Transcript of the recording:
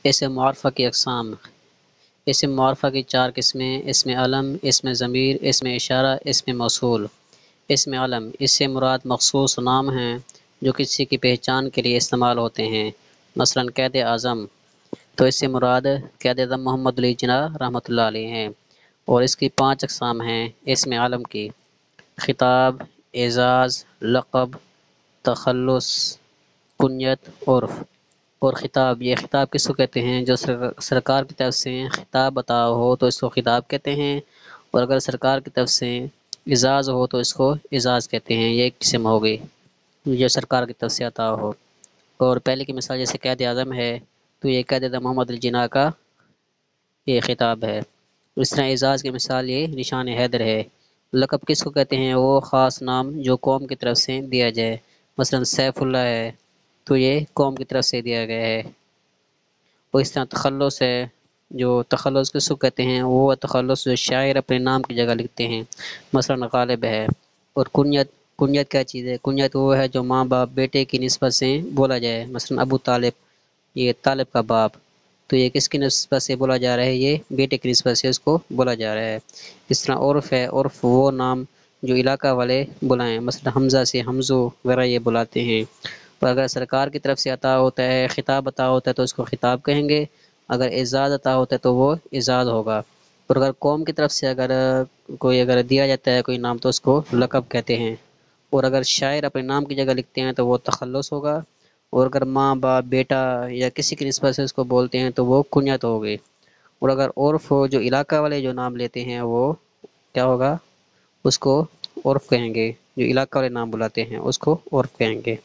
اسم معرفہ کی اقسام۔ اسم معرفہ کی 4 قسمیں: اسم علم، اسم ضمیر، اسم اشارہ، اسم موصول۔ اسم علم، اس سے مراد مخصوص نام ہیں جو کسی کی پہچان کے لیے استعمال ہوتے ہیں، مثلا قائد اعظم، تو اس سے مراد قائد اعظم محمد علی جناح رحمۃ اللہ علیہ ہیں۔ اور اس کی 5 اقسام ہیں اسم علم کی: خطاب، اعزاز، لقب، تخلص، کنیت، عرف۔ اور خطاب، یہ خطاب کس کو کہتے ہیں؟ جو سرکار کی طرف سے خطاب عطا ہو تو اس کو خطاب کہتے ہیں، اور اگر سرکار کی طرف سے اعزاز ہو تو اس کو اعزاز کہتے ہیں۔ یہ ایک قسم ہو گئی جو سرکار کی طرف سے عطا ہو۔ اور پہلے کی مثال جیسے قائد اعظم ہے تو یہ قائد اعظم محمد علی جناح کا یہ خطاب ہے۔ اس طرح اعزاز کی مثال یہ نشان حیدر ہے۔ لقب کس کو کہتے ہیں؟ وہ خاص نام جو قوم کی طرف سے دیا جائے، مثلا سیف اللہ ہے تو یہ قوم کی طرف سے دیا گیا ہے۔ اور اس طرح تخلص ہے، جو تخلص کس کو کہتے ہیں؟ وہ تخلص جو شاعر اپنے نام کی جگہ لکھتے ہیں، مثلا غالب ہے۔ اور کنیت، کنیت کیا چیز ہے؟ کنیت وہ ہے جو ماں باپ بیٹے کی نسبت سے بولا جائے، مثلا ابو طالب، یہ طالب کا باپ، تو یہ کس کی نسبت سے بولا جا رہا ہے؟ یہ بیٹے کی نسبت سے اس کو بولا جا رہا ہے۔ اس طرح عرف ہے، عرف وہ نام جو علاقہ والے بلائیں، مثلا حمزہ سے حمزو وغیرہ یہ بلاتے ہیں۔ اور اگر سرکار کی طرف سے عطا ہوتا ہے، خطاب عطا ہوتا ہے تو اس کو خطاب کہیں گے، اگر اعزاز عطا ہوتا ہے تو وہ اعزاز ہوگا۔ اور اگر قوم کی طرف سے اگر دیا جاتا ہے کوئی نام تو اس کو لقب کہتے ہیں۔ اور اگر شاعر اپنے نام کی جگہ لکھتے ہیں تو وہ تخلص ہوگا، اور اگر ماں باپ بیٹا یا کسی کی نسبت سے اس کو بولتے ہیں تو وہ کنیت ہوگی۔ اور اگر عرف ہو، جو علاقہ والے جو نام لیتے ہیں وہ کیا ہوگا؟ اس کو عرف کہیں گے، جو علاقہ والے نام بلاتے ہیں اس کو عرف کہیں گے۔